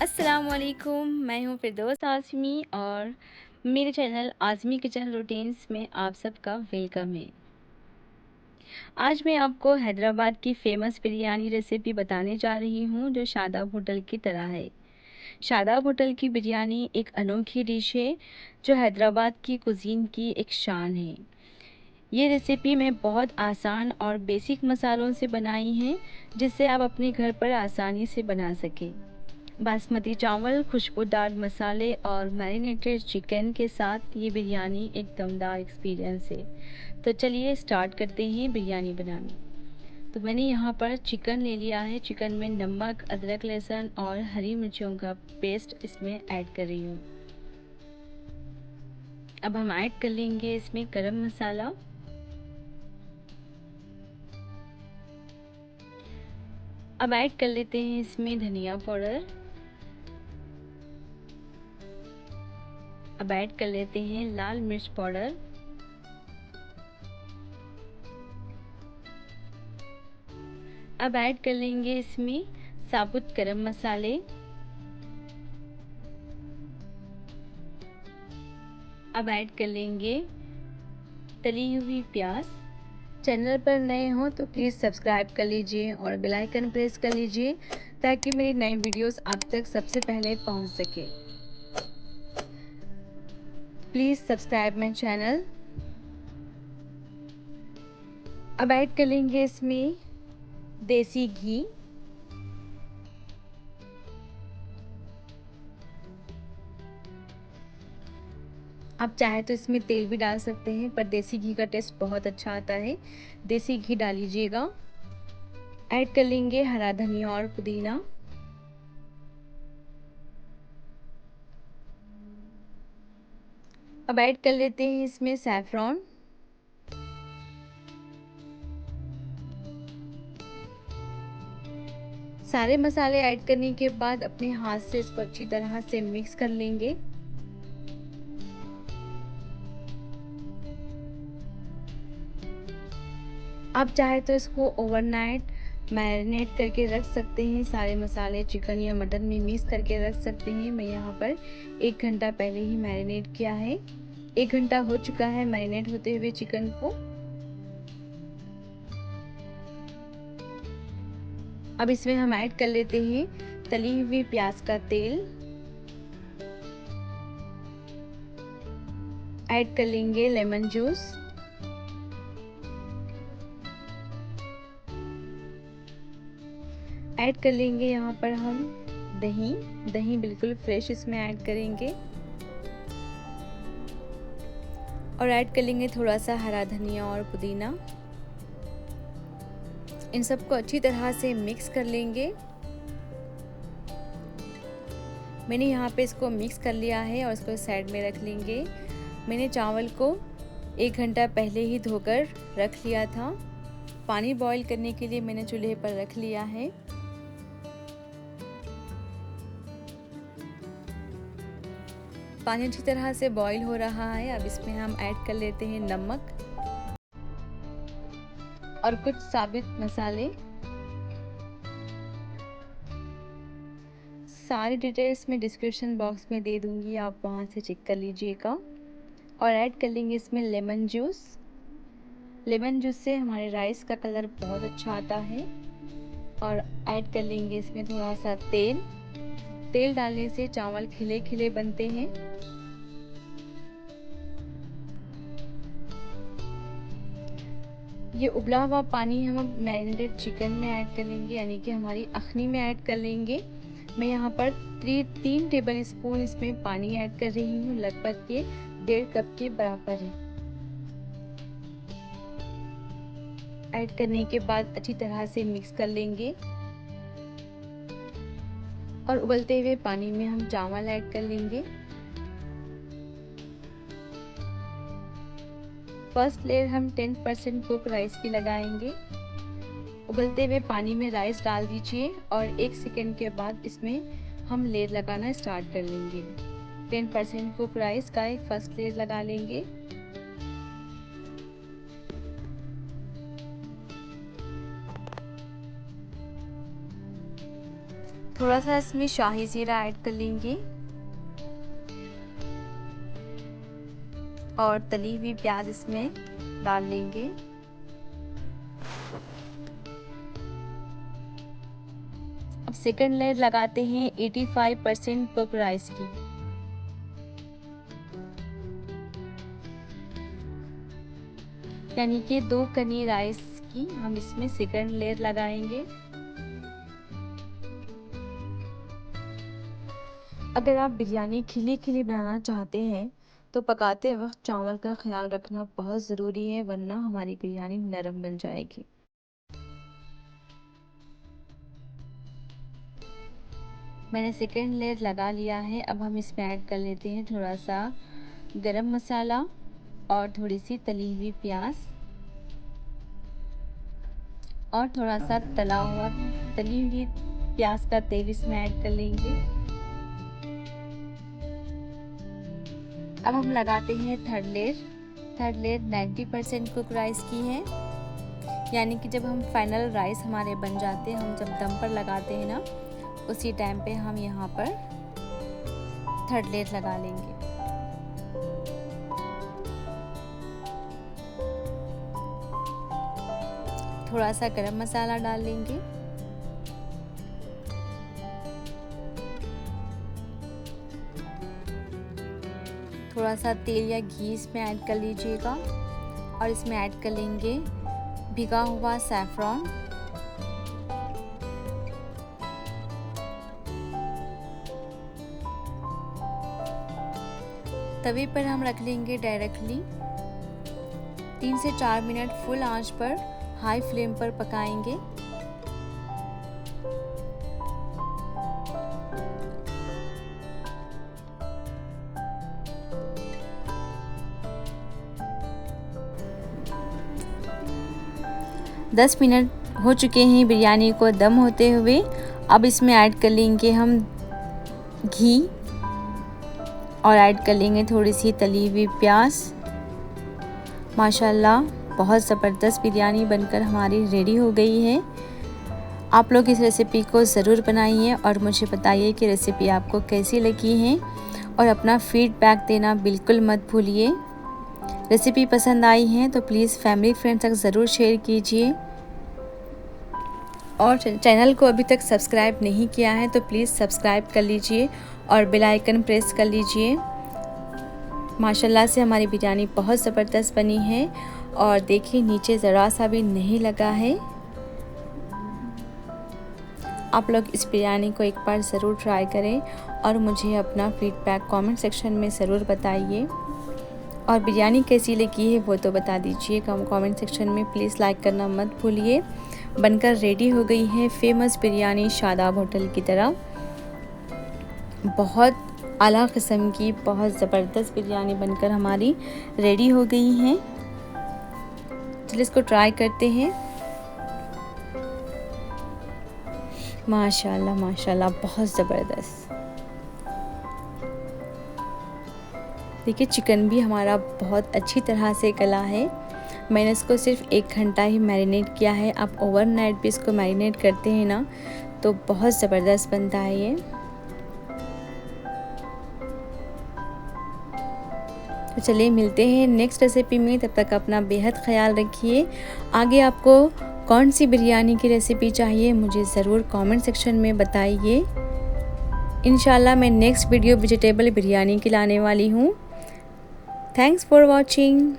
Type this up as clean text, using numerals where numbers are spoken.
अस्सलामुअलैकुम, मैं हूँ फ़िरदौस आज़मी और मेरे चैनल आज़मी किचन रूटीन्स में आप सबका वेलकम है। आज मैं आपको हैदराबाद की फ़ेमस बिरयानी रेसिपी बताने जा रही हूँ जो शादाब होटल की तरह है। शादाब होटल की बिरयानी एक अनोखी डिश है जो हैदराबाद की कुज़ीन की एक शान है। ये रेसिपी मैं बहुत आसान और बेसिक मसालों से बनाई है जिससे आप अपने घर पर आसानी से बना सकें। बासमती चावल, खुशबूदार मसाले और मैरिनेटेड चिकन के साथ ये बिरयानी एक दमदार एक्सपीरियंस है। तो चलिए स्टार्ट करते हैं बिरयानी बनाना। तो मैंने यहाँ पर चिकन ले लिया है। चिकन में नमक, अदरक, लहसुन और हरी मिर्चों का पेस्ट इसमें ऐड कर रही हूँ। अब हम ऐड कर लेंगे इसमें गरम मसाला, अब ऐड कर लेते हैं इसमें धनिया पाउडर, अब ऐड कर लेते हैं लाल मिर्च पाउडर, अब ऐड कर लेंगे इसमें साबुत गरम मसाले, अब ऐड कर लेंगे तली हुई प्याज। चैनल पर नए हो तो प्लीज़ सब्सक्राइब कर लीजिए और बेल आइकन प्रेस कर लीजिए ताकि मेरी नई वीडियोस आप तक सबसे पहले पहुंच सके। Please subscribe my channel. अब ऐड कर लेंगे इसमें देसी घी, आप चाहे तो इसमें तेल भी डाल सकते हैं पर देसी घी का टेस्ट बहुत अच्छा आता है, देसी घी डाल लीजिएगा। ऐड कर लेंगे हरा धनिया और पुदीना, अब ऐड कर लेते हैं इसमें सैफरॉन, सारे मसाले ऐड करने के बाद अपने हाथ से इसको अच्छी तरह से मिक्स कर लेंगे। आप चाहे तो इसको ओवरनाइट मैरिनेट करके रख सकते हैं, सारे मसाले चिकन या मटन में मिक्स करके रख सकते हैं। मैं यहाँ पर 1 घंटा पहले ही मैरिनेट किया है। 1 घंटा हो चुका है मैरिनेट होते हुए चिकन को। अब इसमें हम ऐड कर लेते हैं तली हुई प्याज का तेल, ऐड कर लेंगे लेमन जूस, ऐड कर लेंगे यहाँ पर हम दही, दही बिल्कुल फ्रेश इसमें ऐड करेंगे और ऐड कर लेंगे थोड़ा सा हरा धनिया और पुदीना। इन सबको अच्छी तरह से मिक्स कर लेंगे। मैंने यहाँ पे इसको मिक्स कर लिया है और इसको साइड में रख लेंगे। मैंने चावल को 1 घंटा पहले ही धोकर रख लिया था। पानी बॉईल करने के लिए मैंने चूल्हे पर रख लिया है। पानी अच्छी तरह से बॉईल हो रहा है। अब इसमें हम ऐड कर लेते हैं नमक और कुछ साबुत मसाले। सारी डिटेल्स मैं डिस्क्रिप्शन बॉक्स में दे दूंगी, आप वहाँ से चेक कर लीजिएगा। और ऐड कर लेंगे इसमें लेमन जूस। लेमन जूस से हमारे राइस का कलर बहुत अच्छा आता है। और ऐड कर लेंगे इसमें थोड़ा सा तेल। तेल डालने से चावल खिले खिले बनते हैं। ये उबला हुआ पानी हम मैरिनेटेड चिकन में ऐड कर लेंगे, यानी कि हमारी अखनी में ऐड कर लेंगे। मैं यहाँ पर 3 टेबल स्पून इसमें पानी ऐड कर रही हूँ, लगभग ये 1.5 कप के बराबर है। ऐड करने के बाद अच्छी तरह से मिक्स कर लेंगे और उबलते हुए पानी में हम चावल ऐड कर लेंगे। फर्स्ट लेयर हम 10% कुक राइस की लगाएंगे। उबलते हुए पानी में राइस डाल दीजिए और 1 सेकेंड के बाद इसमें हम लेयर लगाना स्टार्ट कर लेंगे। 10% कुक राइस का एक फर्स्ट लेयर लगा लेंगे। थोड़ा सा इसमें शाही जीरा ऐड कर लेंगे और तली हुई प्याज इसमें डाल लेंगे। अब सेकंड लेयर लगाते हैं 85% कुक राइस की। यानी कि 2 कनी राइस की हम इसमें सेकंड लेयर लगाएंगे। अगर आप बिरयानी खिली खिली बनाना चाहते हैं तो पकाते वक्त चावल का ख्याल रखना बहुत ज़रूरी है, वरना हमारी बिरयानी नरम बन जाएगी। मैंने सेकंड लेयर लगा लिया है। अब हम इसमें ऐड कर लेते हैं थोड़ा सा गरम मसाला और थोड़ी सी तली हुई प्याज और थोड़ा सा तली हुई प्याज का तेल इसमें ऐड कर लेंगे। अब हम लगाते हैं थर्ड लेयर 90% कुक राइस की है। यानी कि जब हम फाइनल राइस हमारे बन जाते हैं, हम जब दम पर लगाते हैं ना, उसी टाइम पे हम यहाँ पर थर्ड लेयर लगा लेंगे। थोड़ा सा गरम मसाला डाल लेंगे। थोड़ा सा तेल या घी इसमें ऐड कर लीजिएगा और इसमें ऐड कर लेंगे भिगा हुआ सैफरॉन। तवे पर हम रख लेंगे डायरेक्टली। 3 से 4 मिनट फुल आंच पर हाई फ्लेम पर पकाएंगे। दस मिनट हो चुके हैं बिरयानी को दम होते हुए। अब इसमें ऐड कर लेंगे हम घी और ऐड कर लेंगे थोड़ी सी तली हुई प्याज। माशाल्लाह बहुत ज़बरदस्त बिरयानी बनकर हमारी रेडी हो गई है। आप लोग इस रेसिपी को ज़रूर बनाइए और मुझे बताइए कि रेसिपी आपको कैसी लगी है और अपना फीडबैक देना बिल्कुल मत भूलिए। रेसिपी पसंद आई है तो प्लीज़ फैमिली फ्रेंड्स तक ज़रूर शेयर कीजिए और चैनल को अभी तक सब्सक्राइब नहीं किया है तो प्लीज़ सब्सक्राइब कर लीजिए और बेल आइकन प्रेस कर लीजिए। माशाल्लाह से हमारी बिरयानी बहुत ज़बरदस्त बनी है और देखिए नीचे ज़रा सा भी नहीं लगा है। आप लोग इस बिरयानी को एक बार ज़रूर ट्राई करें और मुझे अपना फीडबैक कमेंट सेक्शन में ज़रूर बताइए और बिरयानी कैसी लगी है वो तो बता दीजिए कमेंट सेक्शन में। प्लीज़ लाइक करना मत भूलिए। बनकर रेडी हो गई है फेमस बिरयानी शादाब होटल की तरह। बहुत आला किस्म की बहुत ज़बरदस्त बिरयानी बनकर हमारी रेडी हो गई है। चलिए इसको ट्राई करते हैं। माशाल्लाह माशाल्लाह बहुत ज़बरदस्त। देखिए चिकन भी हमारा बहुत अच्छी तरह से गला है। मैंने इसको सिर्फ 1 घंटा ही मैरिनेट किया है। आप ओवरनाइट भी इसको मैरिनेट करते हैं ना तो बहुत ज़बरदस्त बनता है ये। तो चलिए मिलते हैं नेक्स्ट रेसिपी में। तब तक अपना बेहद ख्याल रखिए। आगे आपको कौन सी बिरयानी की रेसिपी चाहिए मुझे ज़रूर कमेंट सेक्शन में बताइए। इंशाल्लाह मैं नेक्स्ट वीडियो वेजिटेबल बिरयानी की लाने वाली हूँ। Thanks for watching.